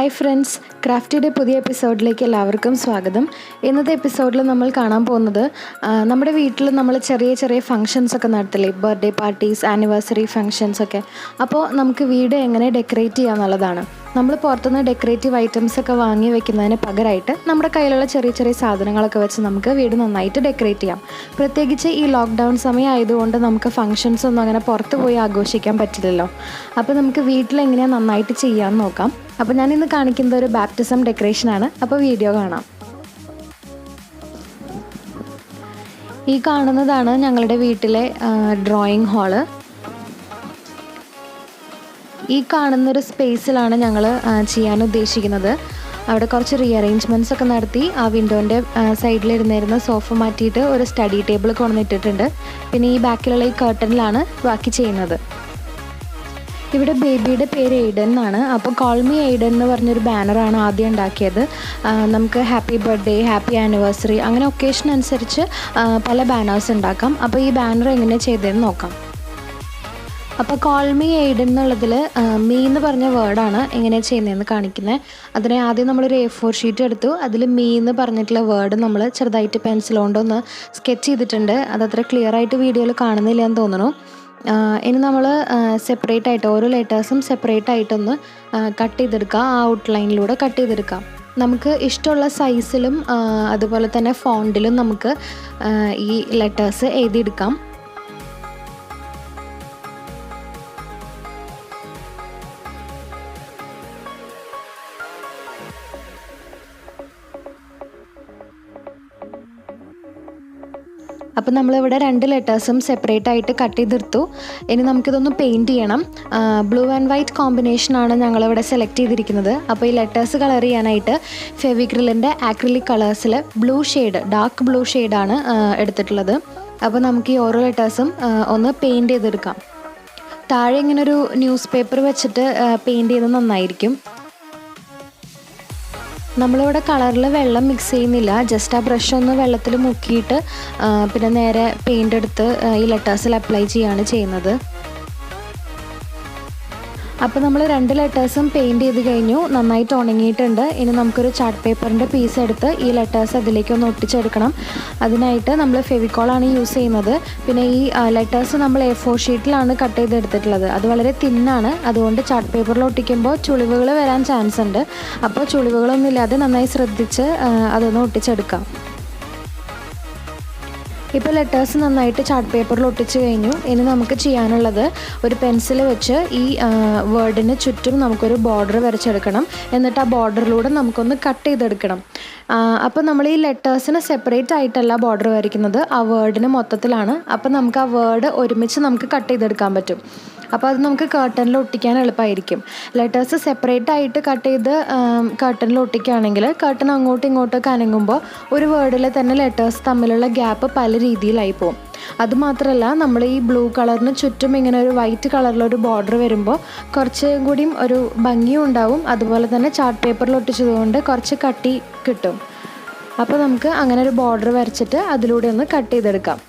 Hi friends, ക്രാഫ്റ്റിയുടെ പുതിയ എപ്പിസോഡിലേക്ക് എല്ലാവർക്കും സ്വാഗതം. ഇന്നത്തെ എപ്പിസോഡിൽ നമ്മൾ കാണാൻ പോകുന്നത് നമ്മുടെ വീട്ടിൽ നമ്മൾ ചെറിയ ചെറിയ ഫങ്ഷൻസ് ഒക്കെ നടത്തില്ലേ, ബർത്ത്ഡേ പാർട്ടീസ്, ആനിവേഴ്സറി ഫങ്ഷൻസ് ഒക്കെ. അപ്പോൾ നമുക്ക് വീട് എങ്ങനെ ഡെക്കറേറ്റ് ചെയ്യുക എന്നുള്ളതാണ്. നമ്മൾ പുറത്തുനിന്ന് ഡെക്കറേറ്റീവ് ഐറ്റംസ് ഒക്കെ വാങ്ങി വെക്കുന്നതിന് പകരമായിട്ട് നമ്മുടെ കയ്യിലുള്ള ചെറിയ ചെറിയ സാധനങ്ങളൊക്കെ വെച്ച് നമുക്ക് വീട് നന്നായിട്ട് ഡെക്കറേറ്റ് ചെയ്യാം. പ്രത്യേകിച്ച് ഈ ലോക്ക്ഡൗൺ സമയം ആയതുകൊണ്ട് നമുക്ക് ഫങ്ഷൻസ് ഒന്നും അങ്ങനെ പുറത്ത് പോയി ആഘോഷിക്കാൻ പറ്റില്ലല്ലോ. അപ്പോൾ നമുക്ക് വീട്ടിലെങ്ങനെയാണ് നന്നായിട്ട് ചെയ്യാമെന്ന് നോക്കാം. അപ്പോൾ ഞാനിന്ന് കാണിക്കുന്നത് ഒരു ബാപ്റ്റിസം ഡെക്കറേഷനാണ്. അപ്പോൾ വീഡിയോ കാണാം. ഈ കാണുന്നതാണ് ഞങ്ങളുടെ വീട്ടിലെ ഡ്രോയിങ് ഹാള്. ഈ കാണുന്നൊരു സ്പേസിലാണ് ഞങ്ങൾ ചെയ്യാൻ ഉദ്ദേശിക്കുന്നത്. അവിടെ കുറച്ച് റീഅറേഞ്ച്മെൻറ്റ്സ് ഒക്കെ നടത്തി ആ വിൻഡോൻ്റെ സൈഡിലിരുന്നിരുന്ന സോഫ മാറ്റിയിട്ട് ഒരു സ്റ്റഡി ടേബിൾ കൊണ്ടുവന്നിട്ടിട്ടുണ്ട്. പിന്നെ ഈ ബാക്കിലുള്ള ഈ കർട്ടനിലാണ് ബാക്കി ചെയ്യുന്നത്. ഇവിടെ ബേബിയുടെ പേര് എയ്ഡൻ എന്നാണ്. അപ്പോൾ കോൾ മീ എയ്ഡൻ എന്ന് പറഞ്ഞൊരു ബാനറാണ് ആദ്യം ഉണ്ടാക്കിയത്. നമുക്ക് ഹാപ്പി ബർത്ത്ഡേ, ഹാപ്പി ആനിവേഴ്സറി അങ്ങനെ ഒക്കേഷൻ അനുസരിച്ച് പല ബാനേഴ്സ് ഉണ്ടാക്കാം. അപ്പോൾ ഈ ബാനർ എങ്ങനെയാണ് ചെയ്തതെന്ന് നോക്കാം. അപ്പോൾ കോൾ മീ എയ്ഡൻ എന്നുള്ളതിൽ മീ എന്ന് പറഞ്ഞ വേർഡാണ് എങ്ങനെയാണ് ചെയ്യുന്നതെന്ന് കാണിക്കുന്നത്. അതിനെ ആദ്യം നമ്മളൊരു A4 ഷീറ്റ് എടുത്തു. അതിൽ മീ എന്ന് പറഞ്ഞിട്ടുള്ള വേർഡ് നമ്മൾ ചെറുതായിട്ട് പെൻസിൽ കൊണ്ടൊന്ന് സ്കെച്ച് ചെയ്തിട്ടുണ്ട്. അതത്ര ക്ലിയർ ആയിട്ട് വീഡിയോയിൽ കാണുന്നില്ല എന്ന് തോന്നുന്നു. ഇനി നമ്മൾ സെപ്പറേറ്റ് ആയിട്ട് ഓരോ ലെറ്റേഴ്സും സെപ്പറേറ്റ് ആയിട്ടൊന്ന് കട്ട് ചെയ്തെടുക്കാം. ആ ഔട്ട്ലൈനിലൂടെ കട്ട് ചെയ്തെടുക്കാം. നമുക്ക് ഇഷ്ടമുള്ള സൈസിലും അതുപോലെ തന്നെ ഫോണ്ടിലും നമുക്ക് ഈ ലെറ്റേഴ്സ് എഴുതിയെടുക്കാം. അപ്പോൾ നമ്മളിവിടെ 2 ലെറ്റേഴ്സും സെപ്പറേറ്റ് ആയിട്ട് കട്ട് ചെയ്തെടുത്തു. ഇനി നമുക്കിതൊന്ന് പെയിൻറ്റ് ചെയ്യണം. ബ്ലൂ ആൻഡ് വൈറ്റ് കോമ്പിനേഷനാണ് ഞങ്ങളിവിടെ സെലക്ട് ചെയ്തിരിക്കുന്നത്. അപ്പോൾ ഈ ലെറ്റേഴ്സ് കളർ ചെയ്യാനായിട്ട് ഫെവിക്രിലിൻ്റെ ആക്രിലിക് കളേഴ്സിൽ ബ്ലൂ ഷെയ്ഡ്, ഡാർക്ക് ബ്ലൂ ഷെയ്ഡാണ് എടുത്തിട്ടുള്ളത്. അപ്പോൾ നമുക്ക് ഈ ഓരോ ലെറ്റേഴ്സും ഒന്ന് പെയിൻറ്റ് ചെയ്തെടുക്കാം. താഴെ ഇങ്ങനൊരു ന്യൂസ് പേപ്പർ വെച്ചിട്ട് പെയിൻറ്റ് ചെയ്ത് നന്നായിരിക്കും. നമ്മളിവിടെ കളറിൽ വെള്ളം മിക്സ് ചെയ്യുന്നില്ല. ജസ്റ്റ് ആ ബ്രഷ് ഒന്ന് വെള്ളത്തിൽ മുക്കിയിട്ട് പിന്നെ നേരെ പെയിൻ്റ് എടുത്ത് ഈ ലെറ്റേഴ്സിൽ അപ്ലൈ ചെയ്യുകയാണ് ചെയ്യുന്നത്. അപ്പോൾ നമ്മൾ 2 ലെറ്റേഴ്സും പെയിൻറ്റ് ചെയ്ത് കഴിഞ്ഞു. നന്നായിട്ട് ഉണങ്ങിയിട്ടുണ്ട്. ഇനി നമുക്കൊരു ചാർട്ട് പേപ്പറിൻ്റെ പീസ് എടുത്ത് ഈ ലെറ്റേഴ്സ് അതിലേക്കൊന്ന് ഒട്ടിച്ചെടുക്കണം. അതിനായിട്ട് നമ്മൾ ഫെവിക്കോളാണ് യൂസ് ചെയ്യുന്നത്. പിന്നെ ഈ ലെറ്റേഴ്സ് നമ്മൾ A4 ഷീറ്റിലാണ് കട്ട് ചെയ്തെടുത്തിട്ടുള്ളത്. അത് വളരെ തിന്നാണ്. അതുകൊണ്ട് ചാർട്ട് പേപ്പറിൽ ഒട്ടിക്കുമ്പോൾ ചുളിവുകൾ വരാൻ ചാൻസ് ഉണ്ട്. അപ്പോൾ ചുളിവുകളൊന്നും ഇല്ലാതെ നന്നായി ശ്രദ്ധിച്ച് അതൊന്ന് ഒട്ടിച്ചെടുക്കാം. ഇപ്പോൾ ലെറ്റേഴ്സ് നന്നായിട്ട് ചാർട്ട് പേപ്പറിൽ ഒട്ടിച്ച് കഴിഞ്ഞു. ഇനി നമുക്ക് ചെയ്യാനുള്ളത് ഒരു പെൻസിൽ വെച്ച് ഈ വേർഡിന് ചുറ്റും നമുക്കൊരു ബോർഡർ വരച്ചെടുക്കണം. എന്നിട്ട് ആ ബോർഡറിലൂടെ നമുക്കൊന്ന് കട്ട് ചെയ്തെടുക്കണം. അപ്പോൾ നമ്മൾ ഈ ലെറ്റേഴ്സിന് സെപ്പറേറ്റ് ആയിട്ടല്ല ബോർഡർ വരയ്ക്കുന്നത്, ആ വേർഡിന് മൊത്തത്തിലാണ്. അപ്പോൾ നമുക്ക് ആ വേർഡ് ഒരുമിച്ച് നമുക്ക് കട്ട് ചെയ്തെടുക്കാൻ പറ്റും. അപ്പോൾ അത് നമുക്ക് കർട്ടനിൽ ഒട്ടിക്കാൻ എളുപ്പമായിരിക്കും. ലെറ്റേഴ്സ് സെപ്പറേറ്റ് ആയിട്ട് കട്ട് ചെയ്ത് കർട്ടനിൽ ഒട്ടിക്കുകയാണെങ്കിൽ കർട്ടൻ അങ്ങോട്ടും ഇങ്ങോട്ടൊക്കെ അനങ്ങുമ്പോൾ ഒരു വേർഡിൽ തന്നെ ലെറ്റേഴ്സ് തമ്മിലുള്ള ഗ്യാപ്പ് പല രീതിയിലായി പോകും. അതുമാത്രമല്ല, നമ്മൾ ഈ ബ്ലൂ കളറിന് ചുറ്റും ഇങ്ങനെ ഒരു വൈറ്റ് കളറിലൊരു ബോർഡർ വരുമ്പോൾ കുറച്ചും കൂടിയും ഒരു ഭംഗിയും ഉണ്ടാവും. അതുപോലെ തന്നെ ചാർട്ട് പേപ്പറിൽ ഒട്ടിച്ചതുകൊണ്ട് കുറച്ച് കട്ടി കിട്ടും. അപ്പോൾ നമുക്ക് അങ്ങനെ ഒരു ബോർഡർ വരച്ചിട്ട് അതിലൂടെ ഒന്ന് കട്ട് ചെയ്തെടുക്കാം.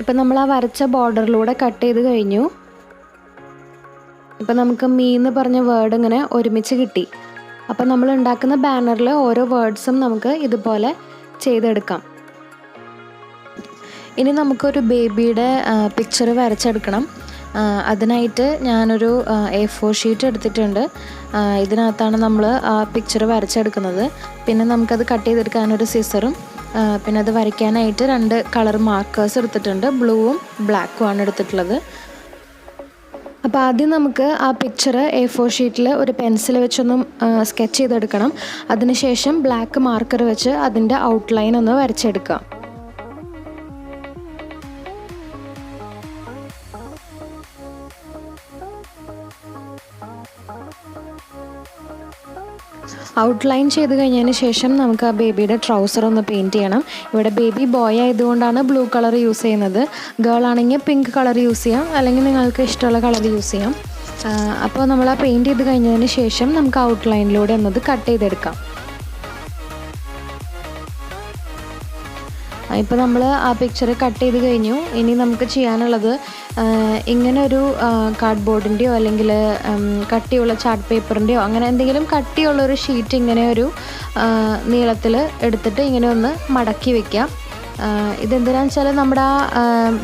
ഇപ്പം നമ്മൾ ആ വരച്ച ബോർഡറിലൂടെ കട്ട് ചെയ്ത് കഴിഞ്ഞു. ഇപ്പം നമുക്ക് മീ എന്ന് പറഞ്ഞ വേർഡ് ഇങ്ങനെ ഒരുമിച്ച് കിട്ടി. അപ്പം നമ്മൾ ഉണ്ടാക്കുന്ന ബാനറിൽ ഓരോ വേർഡ്സും നമുക്ക് ഇതുപോലെ ചെയ്തെടുക്കാം. ഇനി നമുക്കൊരു ബേബിയുടെ പിക്ചർ വരച്ചെടുക്കണം. അതിനായിട്ട് ഞാനൊരു A4 ഷീറ്റ് എടുത്തിട്ടുണ്ട്. ഇതിനകത്താണ് നമ്മൾ ആ പിക്ചർ വരച്ചെടുക്കുന്നത്. പിന്നെ നമുക്കത് കട്ട് ചെയ്തെടുക്കാനൊരു സിസറും പിന്നെ അത് വരയ്ക്കാനായിട്ട് 2 കളർ മാർക്കേഴ്സ് എടുത്തിട്ടുണ്ട്. ബ്ലൂവും ബ്ലാക്കും ആണ് എടുത്തിട്ടുള്ളത്. അപ്പോൾ ആദ്യം നമുക്ക് ആ പിക്ചർ A4 ഷീറ്റിൽ ഒരു പെൻസിൽ വെച്ചൊന്ന് സ്കെച്ച് ചെയ്തെടുക്കണം. അതിനുശേഷം ബ്ലാക്ക് മാർക്കർ വെച്ച് അതിൻ്റെ ഔട്ട്ലൈൻ ഒന്ന് വരച്ചെടുക്കുക. ഔട്ട്ലൈൻ ചെയ്ത് കഴിഞ്ഞതിന് ശേഷം നമുക്ക് ആ ബേബിയുടെ ട്രൗസർ ഒന്ന് പെയിൻറ്റ് ചെയ്യണം. ഇവിടെ ബേബി ബോയ് ആയതുകൊണ്ടാണ് ബ്ലൂ കളർ യൂസ് ചെയ്യുന്നത്. ഗേൾ ആണെങ്കിൽ പിങ്ക് കളർ യൂസ് ചെയ്യാം, അല്ലെങ്കിൽ നിങ്ങൾക്ക് ഇഷ്ടമുള്ള കളർ യൂസ് ചെയ്യാം. അപ്പോൾ നമ്മൾ ആ പെയിൻറ്റ് ചെയ്ത് കഴിഞ്ഞതിന് ശേഷം നമുക്ക് ഔട്ട്ലൈനിലൂടെ ഒന്നത് കട്ട് ചെയ്തെടുക്കാം. ഇപ്പോൾ നമ്മൾ ആ പിക്ചർ കട്ട് ചെയ്ത് കഴിഞ്ഞു. ഇനി നമുക്ക് ചെയ്യാനുള്ളത് ഇങ്ങനെ ഒരു കാർഡ്ബോർഡിൻ്റെയോ അല്ലെങ്കിൽ കട്ടിയുള്ള ചാർട്ട് പേപ്പറിൻ്റെയോ അങ്ങനെ എന്തെങ്കിലും കട്ടിയുള്ളൊരു ഷീറ്റ് ഇങ്ങനെ ഒരു നീളത്തിൽ എടുത്തിട്ട് ഇങ്ങനെ ഒന്ന് മടക്കി വയ്ക്കാം. ഇതെന്തിനാണെന്ന് വെച്ചാൽ നമ്മുടെ ആ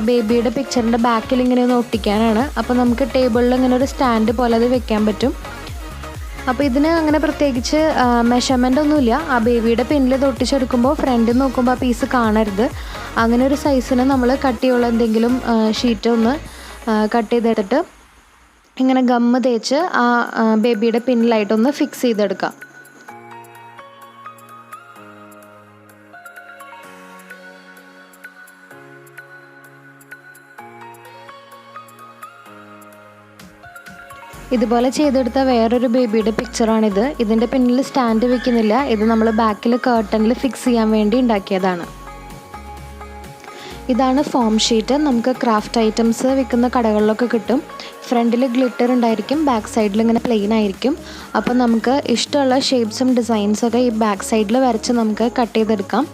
ബേബിയുടെ പിക്ചറിൻ്റെ ബാക്കിൽ ഇങ്ങനെ ഒന്ന് ഒട്ടിക്കാനാണ്. അപ്പോൾ നമുക്ക് ടേബിളിൽ ഇങ്ങനെ ഒരു സ്റ്റാൻഡ് പോലെ അത് വെക്കാൻ പറ്റും. അപ്പോൾ ഇതിന് അങ്ങനെ പ്രത്യേകിച്ച് മെഷർമെൻ്റ് ഒന്നുമില്ല. ആ ബേബിയുടെ പിന്നിൽ ഒട്ടിച്ചെടുക്കുമ്പോൾ ഫ്രണ്ടിൽ നോക്കുമ്പോൾ ആ പീസ് കാണരുത്. അങ്ങനെ ഒരു സൈസിന് നമ്മൾ കട്ടിയുള്ള എന്തെങ്കിലും ഷീറ്റ് ഒന്ന് കട്ട് ചെയ്തെടുത്തിട്ട് ഇങ്ങനെ ഗമ്മ് തേച്ച് ആ ബേബിയുടെ പിന്നിലായിട്ടൊന്ന് ഫിക്സ് ചെയ്തെടുക്കാം. ഇതുപോലെ ചെയ്തെടുത്ത വേറൊരു ബേബിയുടെ പിക്ചറാണിത്. ഇതിൻ്റെ പിന്നിൽ സ്റ്റാൻഡ് വെക്കുന്നില്ല. ഇത് നമ്മൾ ബാക്കിൽ കർട്ടനിൽ ഫിക്സ് ചെയ്യാൻ വേണ്ടി ഉണ്ടാക്കിയതാണ്. ഇതാണ് ഫോം ഷീറ്റ്. നമുക്ക് ക്രാഫ്റ്റ് ഐറ്റംസ് വിൽക്കുന്ന കടകളിലൊക്കെ കിട്ടും. ഫ്രണ്ടിൽ ഗ്ലിറ്റർ ഉണ്ടായിരിക്കും, ബാക്ക് സൈഡിൽ ഇങ്ങനെ പ്ലെയിൻ ആയിരിക്കും. അപ്പോൾ നമുക്ക് ഇഷ്ടമുള്ള ഷേപ്സും ഡിസൈൻസൊക്കെ ഈ ബാക്ക് സൈഡിൽ വരച്ച് നമുക്ക് കട്ട് ചെയ്തെടുക്കാം.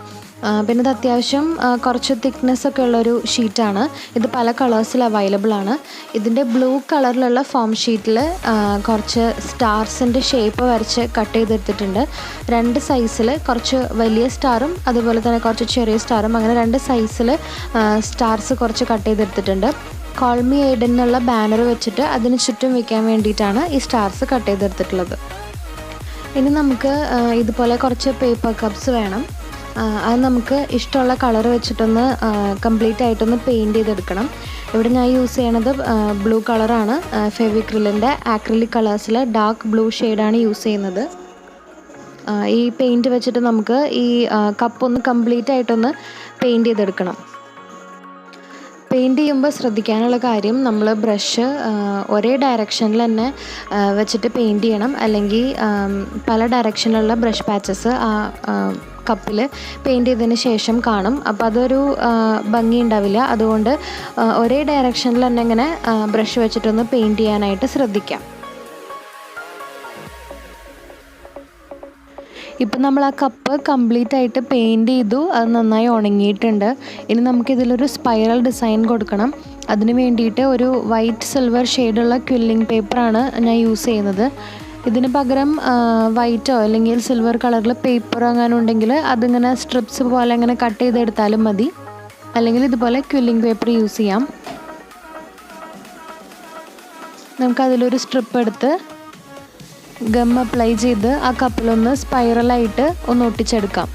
പിന്നെ ഇത് അത്യാവശ്യം കുറച്ച് തിക്നെസ്സൊക്കെ ഉള്ളൊരു ഷീറ്റാണ്. ഇത് പല കളേഴ്സിൽ അവൈലബിൾ ആണ്. ഇതിൻ്റെ ബ്ലൂ കളറിലുള്ള ഫോം ഷീറ്റിൽ കുറച്ച് സ്റ്റാർസിൻ്റെ ഷേപ്പ് വരച്ച് കട്ട് ചെയ്തെടുത്തിട്ടുണ്ട്. 2 സൈസിൽ കുറച്ച് വലിയ സ്റ്റാറും അതുപോലെ തന്നെ കുറച്ച് ചെറിയ സ്റ്റാറും, അങ്ങനെ 2 സൈസിൽ സ്റ്റാർസ് കുറച്ച് കട്ട് ചെയ്തെടുത്തിട്ടുണ്ട്. കോൾ മീ എയ്ഡൻ എന്നുള്ള ബാനർ വെച്ചിട്ട് അതിന് ചുറ്റും വയ്ക്കാൻ വേണ്ടിയിട്ടാണ് ഈ സ്റ്റാർസ് കട്ട് ചെയ്തെടുത്തിട്ടുള്ളത്. ഇനി നമുക്ക് ഇതുപോലെ കുറച്ച് പേപ്പർ കപ്സ് വേണം. അത് നമുക്ക് ഇഷ്ടമുള്ള കളർ വെച്ചിട്ടൊന്ന് കംപ്ലീറ്റ് ആയിട്ടൊന്ന് പെയിൻറ്റ് ചെയ്തെടുക്കണം. ഇവിടെ ഞാൻ യൂസ് ചെയ്യണത് ബ്ലൂ കളറാണ്. ഫെവിക്രിലിൻ്റെ ആക്രിലിക് കളേഴ്സിൽ ഡാർക്ക് ബ്ലൂ ഷെയ്ഡാണ് യൂസ് ചെയ്യുന്നത്. ഈ പെയിൻറ്റ് വെച്ചിട്ട് നമുക്ക് ഈ കപ്പൊന്ന് കംപ്ലീറ്റ് ആയിട്ടൊന്ന് പെയിൻറ്റ് ചെയ്തെടുക്കണം. പെയിൻറ്റ് ചെയ്യുമ്പോൾ ശ്രദ്ധിക്കാനുള്ള കാര്യം, നമ്മൾ ബ്രഷ് ഒരേ ഡയറക്ഷനിൽ തന്നെ വെച്ചിട്ട് പെയിൻറ്റ് ചെയ്യണം. അല്ലെങ്കിൽ പല ഡയറക്ഷനിലുള്ള ബ്രഷ് പാച്ചസ് ആ കപ്പിൽ പെയിൻറ്റ് ചെയ്തതിന് ശേഷം കാണും. അപ്പോൾ അതൊരു ഭംഗി ഉണ്ടാവില്ല. അതുകൊണ്ട് ഒരേ ഡയറക്ഷനിൽ തന്നെ ഇങ്ങനെ ബ്രഷ് വെച്ചിട്ടൊന്ന് പെയിൻറ്റ് ചെയ്യാനായിട്ട് ശ്രദ്ധിക്കാം. ഇപ്പം നമ്മൾ ആ കപ്പ് കംപ്ലീറ്റ് ആയിട്ട് പെയിൻറ്റ് ചെയ്തു. അത് നന്നായി ഉണങ്ങിയിട്ടുണ്ട്. ഇനി നമുക്കിതിലൊരു സ്പൈറൽ ഡിസൈൻ കൊടുക്കണം. അതിന് വേണ്ടിയിട്ട് ഒരു വൈറ്റ് സിൽവർ ഷെയ്ഡുള്ള ക്വില്ലിംഗ് പേപ്പറാണ് ഞാൻ യൂസ് ചെയ്യുന്നത്. ഇതിന് പകരം വൈറ്റോ അല്ലെങ്കിൽ സിൽവർ കളറിൽ പേപ്പർ അങ്ങനെ ഉണ്ടെങ്കിൽ അതിങ്ങനെ സ്ട്രിപ്സ് പോലെ അങ്ങനെ കട്ട് ചെയ്തെടുത്താലും മതി. അല്ലെങ്കിൽ ഇതുപോലെ ക്വില്ലിംഗ് പേപ്പർ യൂസ് ചെയ്യാം. നമുക്കതിലൊരു സ്ട്രിപ്പ് എടുത്ത് ഗം അപ്ലൈ ചെയ്ത് ആ കപ്പിലൊന്ന് സ്പൈറലായിട്ട് ഒന്ന് ഒട്ടിച്ചെടുക്കാം.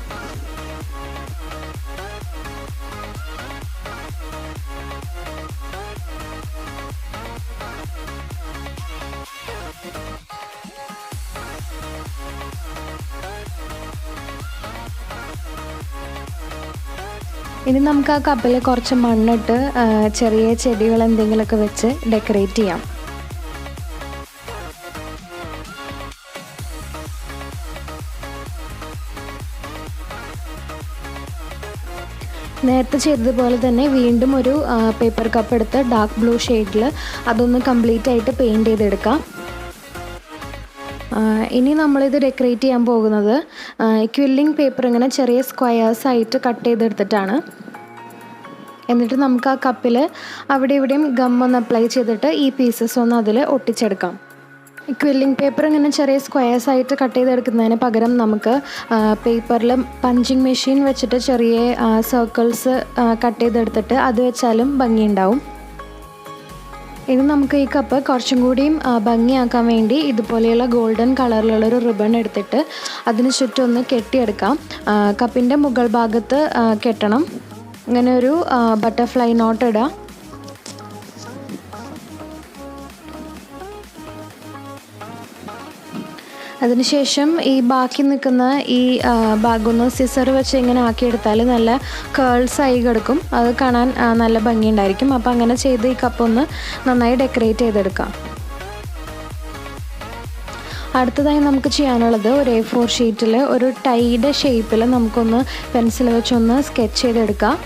ഇനി നമുക്ക് ആ കപ്പിൽ കുറച്ച് മണ്ണിട്ട് ചെറിയ ചെടികൾ എന്തെങ്കിലുമൊക്കെ വെച്ച് ഡെക്കറേറ്റ് ചെയ്യാം. നേരത്തെ ചെയ്തതുപോലെ തന്നെ വീണ്ടും ഒരു പേപ്പർ കപ്പ് എടുത്ത് ഡാർക്ക് ബ്ലൂ ഷെയ്ഡിൽ അതൊന്ന് കംപ്ലീറ്റ് ആയിട്ട് പെയിൻറ്റ് ചെയ്തെടുക്കാം. ഇനി നമ്മളിത് ഡെക്കറേറ്റ് ചെയ്യാൻ പോകുന്നത് ക്വില്ലിംഗ് പേപ്പർ ഇങ്ങനെ ചെറിയ സ്ക്വയേഴ്സ് ആയിട്ട് കട്ട് ചെയ്തെടുത്തിട്ടാണ്. എന്നിട്ട് നമുക്ക് ആ കപ്പിൽ അവിടെ ഇവിടെയും ഗം ഒന്ന് അപ്ലൈ ചെയ്തിട്ട് ഈ പീസസ് ഒന്ന് അതിൽ ഒട്ടിച്ചെടുക്കാം. ക്വില്ലിംഗ് പേപ്പർ ഇങ്ങനെ ചെറിയ സ്ക്വയേഴ്സ് ആയിട്ട് കട്ട് ചെയ്തെടുക്കുന്നതിന് പകരം നമുക്ക് പേപ്പറിൽ പഞ്ചിങ് മെഷീൻ വെച്ചിട്ട് ചെറിയ സർക്കിൾസ് കട്ട് ചെയ്തെടുത്തിട്ട് അത് വെച്ചാലും ഭംഗിയുണ്ടാവും. ഇനി നമുക്ക് ഈ കപ്പ് കുറച്ചും കൂടിയും ഭംഗിയാക്കാൻ വേണ്ടി ഇതുപോലെയുള്ള ഗോൾഡൻ കളറിലുള്ളൊരു റിബൺ എടുത്തിട്ട് അതിന് ചുറ്റും ഒന്ന് കെട്ടിയെടുക്കാം. കപ്പിൻ്റെ മുകൾ ഭാഗത്ത് കെട്ടണം. ഇങ്ങനെ ഒരു ബട്ടർഫ്ലൈ നോട്ട് ഇടാം. അതിനുശേഷം ഈ ബാക്കി നിൽക്കുന്ന ഈ ഭാഗമൊന്ന് സിസർ വെച്ച് ഇങ്ങനെ ആക്കിയെടുത്താൽ നല്ല കേൾസായി കിടക്കും. അത് കാണാൻ നല്ല ഭംഗിയുണ്ടായിരിക്കും. അപ്പോൾ അങ്ങനെ ചെയ്ത് ഈ കപ്പൊന്ന് നന്നായി ഡെക്കറേറ്റ് ചെയ്തെടുക്കാം. അടുത്തതായി നമുക്ക് ചെയ്യാനുള്ളത് ഒരു A4 ഷീറ്റിൽ ഒരു ടൈയുടെ ഷേപ്പിൽ നമുക്കൊന്ന് പെൻസിൽ വെച്ചൊന്ന് സ്കെച്ച് ചെയ്തെടുക്കാം.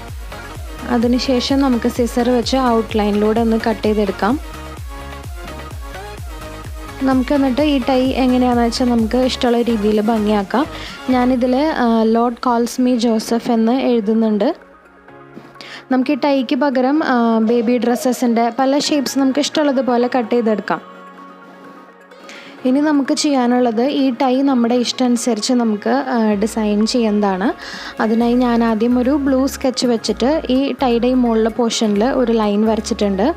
അതിനുശേഷം നമുക്ക് സിസർ വെച്ച് ഔട്ട്ലൈനിലൂടെ ഒന്ന് കട്ട് ചെയ്തെടുക്കാം. നമുക്ക് എന്നിട്ട് ഈ ടൈ എങ്ങനെയാണെന്ന് വെച്ചാൽ നമുക്ക് ഇഷ്ടമുള്ള രീതിയിൽ ഭംഗിയാക്കാം. ഞാനിതിൽ ലോർഡ് കോൾസ് മീ ജോസഫ് എന്ന് എഴുതുന്നുണ്ട്. നമുക്ക് ഈ ടൈക്ക് പകരം ബേബി ഡ്രസ്സസിൻ്റെ പല ഷേപ്സ് നമുക്ക് ഇഷ്ടമുള്ളതുപോലെ കട്ട് ചെയ്തെടുക്കാം. ഇനി നമുക്ക് ചെയ്യാനുള്ളത് ഈ ടൈ നമ്മുടെ ഇഷ്ടം അനുസരിച്ച് നമുക്ക് ഡിസൈൻ ചെയ്യുന്നതാണ്. അതിനായി ഞാൻ ആദ്യം ഒരു ബ്ലൂ സ്കെച്ച് വെച്ചിട്ട് ഈ ടൈയുടെ ഈ മുകളിലെ പോർഷനിൽ ഒരു ലൈൻ വരച്ചിട്ടുണ്ട്.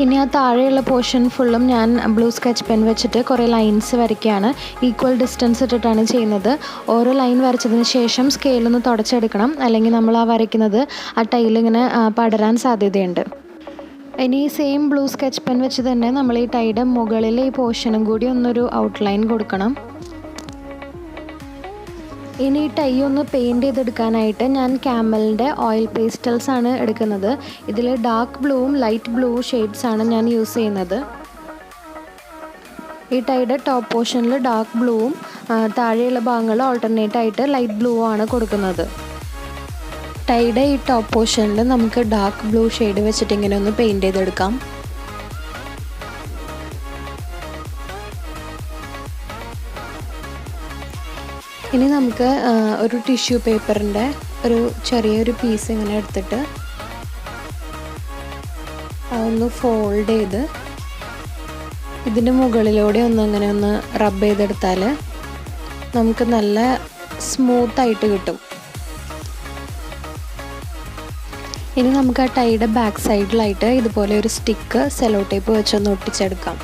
ഇനി ആ താഴെയുള്ള പോർഷൻ ഫുള്ളും ഞാൻ ബ്ലൂ സ്കെച്ച് പെൻ വെച്ചിട്ട് കുറേ ലൈൻസ് വരയ്ക്കുകയാണ്. ഈക്വൽ ഡിസ്റ്റൻസ് ഇട്ടിട്ടാണ് ചെയ്യുന്നത്. ഓരോ ലൈൻ വരച്ചതിന് ശേഷം സ്കെയിലൊന്ന് തുടച്ചെടുക്കണം, അല്ലെങ്കിൽ നമ്മൾ ആ വരയ്ക്കുന്നത് ആ ടൈലിങ്ങനെ പടരാൻ സാധ്യതയുണ്ട്. ഇനി സെയിം ബ്ലൂ സ്കെച്ച് പെൻ വെച്ച് തന്നെ നമ്മൾ ഈ ടൈയുടെ മുകളിലെ ഈ പോർഷനും കൂടി ഒന്നൊരു ഔട്ട്ലൈൻ കൊടുക്കണം. ഇനി ഈ ടൈ ഒന്ന് പെയിൻറ്റ് ചെയ്തെടുക്കാനായിട്ട് ഞാൻ ക്യാമലിൻ്റെ ഓയിൽ പേസ്റ്റൽസ് ആണ് എടുക്കുന്നത്. ഇതിൽ ഡാർക്ക് ബ്ലൂവും ലൈറ്റ് ബ്ലൂ ഷെയ്ഡ്സാണ് ഞാൻ യൂസ് ചെയ്യുന്നത്. ഈ ടൈയുടെ ടോപ്പ് പോർഷനിൽ ഡാർക്ക് ബ്ലൂവും താഴെയുള്ള ഭാഗങ്ങൾ ഓൾട്ടർനേറ്റ് ആയിട്ട് ലൈറ്റ് ബ്ലൂ ആണ് കൊടുക്കുന്നത്. ടൈയുടെ ഈ ടോപ്പ് പോർഷനിൽ നമുക്ക് ഡാർക്ക് ബ്ലൂ ഷെയ്ഡ് വെച്ചിട്ട് ഇങ്ങനെ ഒന്ന് പെയിൻറ്റ് ചെയ്തെടുക്കാം. ഇനി നമുക്ക് ഒരു ടിഷ്യൂ പേപ്പറിൻ്റെ ഒരു ചെറിയൊരു പീസ് ഇങ്ങനെ എടുത്തിട്ട് അതൊന്ന് ഫോൾഡ് ചെയ്ത് ഇതിൻ്റെ മുകളിലൂടെ ഇങ്ങനെ ഒന്ന് റബ്ബ് ചെയ്തെടുത്താൽ നമുക്ക് നല്ല സ്മൂത്തായിട്ട് കിട്ടും. ഇനി നമുക്ക് ആ ടൈയുടെ ബാക്ക് സൈഡിലായിട്ട് ഇതുപോലെ ഒരു സ്റ്റിക്ക് സെലോ ടേപ്പ് വെച്ചൊന്ന് ഒട്ടിച്ചെടുക്കാം.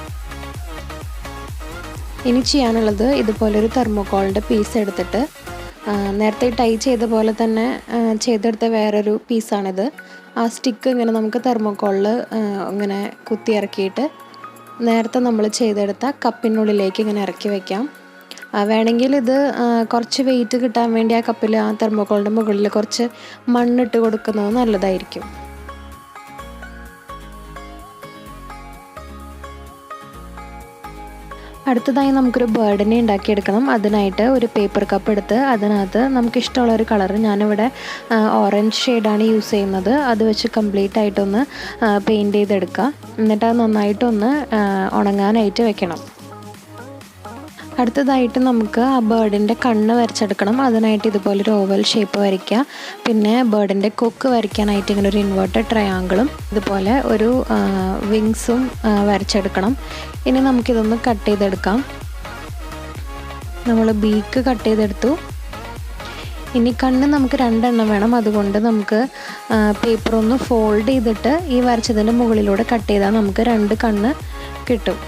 ഇനി ചെയ്യാനുള്ളത് ഇതുപോലെ ഒരു തെർമോക്കോളിൻ്റെ പീസ് എടുത്തിട്ട് നേരത്തെ ടൈ ചെയ്ത പോലെ തന്നെ ചെയ്തെടുത്ത വേറൊരു പീസാണിത്. ആ സ്റ്റിക്ക് ഇങ്ങനെ നമുക്ക് തെർമോക്കോളിൽ ഇങ്ങനെ കുത്തി ഇറക്കിയിട്ട് നേരത്തെ നമ്മൾ ചെയ്തെടുത്ത കപ്പിനുള്ളിലേക്ക് ഇങ്ങനെ ഇറക്കി വയ്ക്കാം. വേണമെങ്കിൽ ഇത് കുറച്ച് വെയിറ്റ് കിട്ടാൻ വേണ്ടി ആ കപ്പിൽ ആ തെർമോക്കോളിൻ്റെ മുകളിൽ കുറച്ച് മണ്ണിട്ട് കൊടുക്കുന്നത് നല്ലതായിരിക്കും. അടുത്തതായി നമുക്കൊരു ബേർഡിനെ ഉണ്ടാക്കിയെടുക്കണം. അതിനായിട്ട് ഒരു പേപ്പർ കപ്പ് എടുത്ത് അതിനകത്ത് നമുക്കിഷ്ടമുള്ള ഒരു കളർ, ഞാനിവിടെ ഓറഞ്ച് ഷെയ്ഡാണ് യൂസ് ചെയ്യുന്നത്, അത് വെച്ച് കംപ്ലീറ്റ് ആയിട്ടൊന്ന് പെയിൻറ്റ് ചെയ്തെടുക്കുക. എന്നിട്ട് അത് നന്നായിട്ടൊന്ന് ഉണങ്ങാനായിട്ട് വെക്കണം. അടുത്തതായിട്ട് നമുക്ക് ആ ബേർഡിൻ്റെ കണ്ണ് വരച്ചെടുക്കണം. അതിനായിട്ട് ഇതുപോലൊരു ഓവൽ ഷേപ്പ് വരയ്ക്കുക. പിന്നെ ബേർഡിൻ്റെ കൊക്ക് വരയ്ക്കാനായിട്ട് ഇങ്ങനെ ഒരു ഇൻവേർട്ടഡ് ട്രയാങ്കിളും ഇതുപോലെ ഒരു വിങ്സും വരച്ചെടുക്കണം. ഇനി നമുക്കിതൊന്ന് കട്ട് ചെയ്തെടുക്കാം. നമ്മൾ ബീക്ക് കട്ട് ചെയ്തെടുത്തു. ഇനി കണ്ണ് നമുക്ക് 2 എണ്ണം വേണം. അതുകൊണ്ട് നമുക്ക് പേപ്പർ ഒന്ന് ഫോൾഡ് ചെയ്തിട്ട് ഈ വരച്ചതിൻ്റെ മുകളിലൂടെ കട്ട് ചെയ്താൽ നമുക്ക് 2 കണ്ണ് കിട്ടും.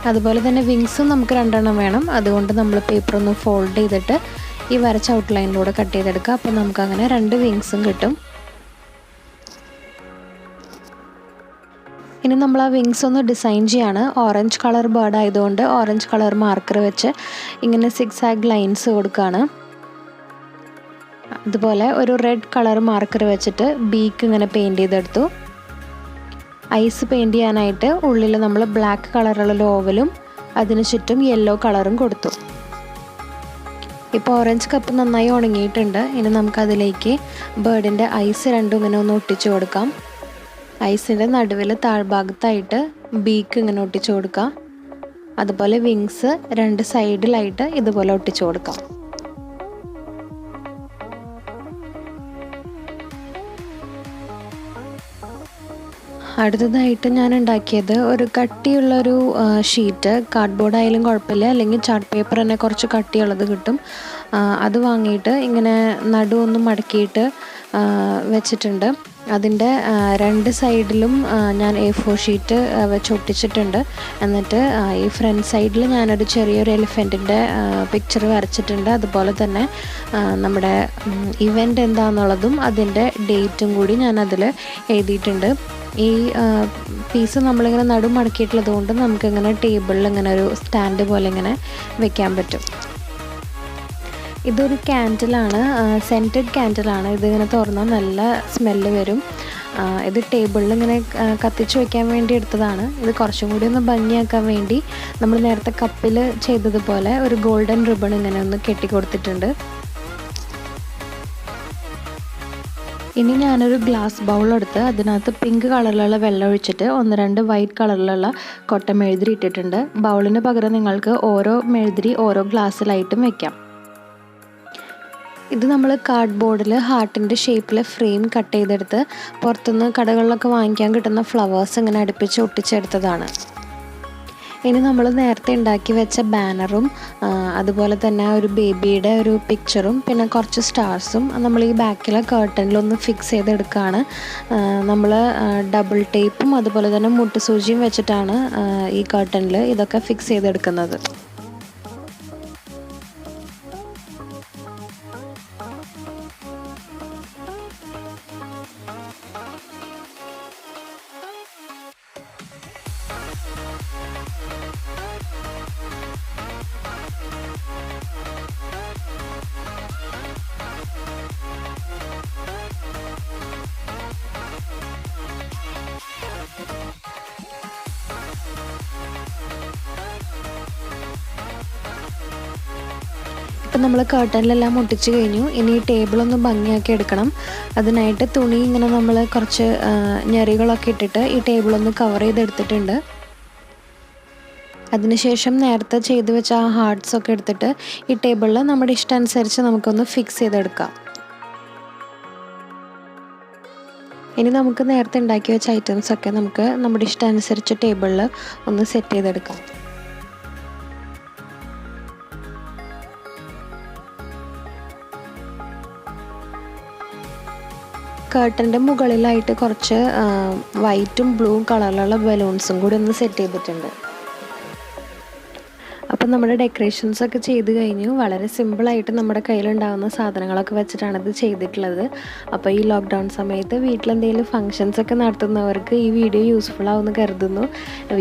അതുപോലെ തന്നെ വിങ്സും നമുക്ക് 2 എണ്ണം വേണം. അതുകൊണ്ട് നമ്മൾ പേപ്പർ ഒന്ന് ഫോൾഡ് ചെയ്തിട്ട് ഈ വരച്ച ഔട്ട്ലൈനിലൂടെ കട്ട് ചെയ്തെടുക്കുക. അപ്പോൾ നമുക്കങ്ങനെ 2 വിങ്സും കിട്ടും. ഇനി നമ്മൾ ആ വിങ്സ് ഒന്ന് ഡിസൈൻ ചെയ്യാണ്. ഓറഞ്ച് കളർ ബേർഡ് ആയതുകൊണ്ട് ഓറഞ്ച് കളർ മാർക്കർ വെച്ച് ഇങ്ങനെ സിഗ്സാഗ് ലൈൻസ് കൊടുക്കുകയാണ്. അതുപോലെ ഒരു റെഡ് കളർ മാർക്കർ വെച്ചിട്ട് ബീക്ക് ഇങ്ങനെ പെയിൻറ്റ് ചെയ്തെടുത്തു. ഐസ് പെയിൻറ്റ് ചെയ്യാനായിട്ട് ഉള്ളിൽ നമ്മൾ ബ്ലാക്ക് കളറുള്ള ഓവലും അതിന് ചുറ്റും യെല്ലോ കളറും കൊടുത്തു. ഇപ്പോൾ ഓറഞ്ച് കപ്പ് നന്നായി ഉണങ്ങിയിട്ടുണ്ട്. ഇനി നമുക്കതിലേക്ക് ബേർഡിൻ്റെ ഐസ് 2 ഇങ്ങനെ ഒന്ന് ഒട്ടിച്ചു കൊടുക്കാം. ഐസിൻ്റെ നടുവിൽ താഴ്ഭാഗത്തായിട്ട് ബീക്ക് ഇങ്ങനെ ഒട്ടിച്ചു കൊടുക്കാം. അതുപോലെ വിങ്സ് 2 സൈഡിലായിട്ട് ഇതുപോലെ ഒട്ടിച്ചു കൊടുക്കാം. അടുത്തതായിട്ട് ഞാൻ ഉണ്ടാക്കിയത് ഒരു കട്ടിയുള്ളൊരു ഷീറ്റ്, കാർഡ്ബോർഡ് ആയാലും കുഴപ്പമില്ല, അല്ലെങ്കിൽ ചാർട്ട് പേപ്പർ തന്നെ കുറച്ച് കട്ടിയുള്ളത് കിട്ടും. അത് വാങ്ങിയിട്ട് ഇങ്ങനെ നടുവൊന്ന് മടക്കിയിട്ട് വെച്ചിട്ടുണ്ട്. അതിൻ്റെ രണ്ട് സൈഡിലും ഞാൻ A4 ഷീറ്റ് വെച്ചൊട്ടിച്ചിട്ടുണ്ട്. എന്നിട്ട് ഈ ഫ്രണ്ട് സൈഡിൽ ഞാനൊരു ചെറിയൊരു എലിഫൻറ്റിൻ്റെ പിക്ചർ വരച്ചിട്ടുണ്ട്. അതുപോലെ തന്നെ നമ്മുടെ ഇവൻ്റ് എന്താണെന്നുള്ളതും അതിൻ്റെ ഡേറ്റും കൂടി ഞാനതിൽ എഴുതിയിട്ടുണ്ട്. ഈ പീസ് നമ്മളിങ്ങനെ നടുമടക്കിയിട്ടുള്ളത് കൊണ്ട് നമുക്കിങ്ങനെ ടേബിളിൽ ഇങ്ങനെ ഒരു സ്റ്റാൻഡ് പോലെ ഇങ്ങനെ വെക്കാൻ പറ്റും. ഇതൊരു ക്യാൻഡിലാണ്, സെൻറ്റഡ് ക്യാൻഡിലാണ്. ഇതിങ്ങനെ തുറന്നാൽ നല്ല സ്മെല്ല് വരും. ഇത് ടേബിളിൽ ഇങ്ങനെ കത്തിച്ച് വയ്ക്കാൻ വേണ്ടി എടുത്തതാണ്. ഇത് കുറച്ചും കൂടി ഒന്ന് ഭംഗിയാക്കാൻ വേണ്ടി നമ്മൾ നേരത്തെ കപ്പിൽ ചെയ്തതുപോലെ ഒരു ഗോൾഡൻ റിബൺ ഇങ്ങനെ ഒന്ന് കെട്ടിക്കൊടുത്തിട്ടുണ്ട്. ഇനി ഞാനൊരു ഗ്ലാസ് ബൗളെടുത്ത് അതിനകത്ത് പിങ്ക് കളറിലുള്ള വെള്ളം ഒഴിച്ചിട്ട് 1-2 വൈറ്റ് കളറിലുള്ള കൊട്ട മെഴുതിരി ഇട്ടിട്ടുണ്ട്. ബൗളിന് പകരം നിങ്ങൾക്ക് ഓരോ മെഴുതിരി ഓരോ ഗ്ലാസ്സിലായിട്ടും വെക്കാം. ഇത് നമ്മൾ കാർഡ്ബോർഡിൽ ഹാർട്ടിൻ്റെ ഷേപ്പിൽ ഫ്രെയിം കട്ട് ചെയ്തെടുത്ത് പുറത്തുനിന്ന് കടകളിലൊക്കെ വാങ്ങിക്കാൻ കിട്ടുന്ന ഫ്ലവേഴ്സ് ഇങ്ങനെ അടുപ്പിച്ച് ഒട്ടിച്ചെടുത്തതാണ്. ഇനി നമ്മൾ നേരത്തെ ഉണ്ടാക്കി വെച്ച ബാനറും അതുപോലെ തന്നെ ഒരു ബേബിയുടെ ഒരു പിക്ചറും പിന്നെ കുറച്ച് സ്റ്റാർസും നമ്മൾ ഈ ബാക്കിലെ കർട്ടനിലൊന്ന് ഫിക്സ് ചെയ്തെടുക്കുകയാണ്. നമ്മൾ ഡബിൾ ടേപ്പും അതുപോലെ തന്നെ മുട്ടുസൂചിയും വെച്ചിട്ടാണ് ഈ കർട്ടനിൽ ഇതൊക്കെ ഫിക്സ് ചെയ്തെടുക്കുന്നത്. ഇപ്പം നമ്മൾ കർട്ടനിലെല്ലാം ഒട്ടിച്ച് കഴിഞ്ഞു. ഇനി ടേബിളൊന്ന് ഭംഗിയാക്കി എടുക്കണം. അതിനായിട്ട് തുണി ഇങ്ങനെ നമ്മൾ കുറച്ച് ഞെറികളൊക്കെ ഇട്ടിട്ട് ഈ ടേബിളൊന്ന് കവർ ചെയ്തെടുത്തിട്ടുണ്ട്. അതിനുശേഷം നേരത്തെ ചെയ്ത് വെച്ച ആ ഹാർട്ട്സൊക്കെ എടുത്തിട്ട് ഈ ടേബിളിൽ നമ്മുടെ ഇഷ്ടമനുസരിച്ച് നമുക്കൊന്ന് ഫിക്സ് ചെയ്തെടുക്കാം. ഇനി നമുക്ക് നേരത്തെ ഉണ്ടാക്കി വെച്ച ഐറ്റംസൊക്കെ നമുക്ക് നമ്മുടെ ഇഷ്ടമനുസരിച്ച് ടേബിളിൽ ഒന്ന് സെറ്റ് ചെയ്തെടുക്കാം. കർട്ടൻ്റെ മുകളിലായിട്ട് കുറച്ച് വൈറ്റും ബ്ലൂ കളറിലുള്ള ബലൂൺസും കൂടി ഒന്ന് സെറ്റ് ചെയ്തിട്ടുണ്ട്. അപ്പം നമ്മുടെ ഡെക്കറേഷൻസൊക്കെ ചെയ്ത് കഴിഞ്ഞു. വളരെ സിമ്പിളായിട്ട് നമ്മുടെ കയ്യിലുണ്ടാകുന്ന സാധനങ്ങളൊക്കെ വെച്ചിട്ടാണ് ഇത് ചെയ്തിട്ടുള്ളത്. അപ്പോൾ ഈ ലോക്ക്ഡൗൺ സമയത്ത് വീട്ടിലെന്തെങ്കിലും ഫങ്ഷൻസൊക്കെ നടത്തുന്നവർക്ക് ഈ വീഡിയോ യൂസ്ഫുൾ ആവുമെന്ന് കരുതുന്നു.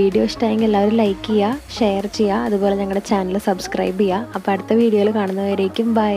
വീഡിയോ ഇഷ്ടമായെങ്കിൽ എല്ലാവരും ലൈക്ക് ചെയ്യുക, ഷെയർ ചെയ്യുക, അതുപോലെ ഞങ്ങളുടെ ചാനൽ സബ്സ്ക്രൈബ് ചെയ്യുക. അപ്പോൾ അടുത്ത വീഡിയോയിൽ കാണുന്നവരേക്കും ബൈ.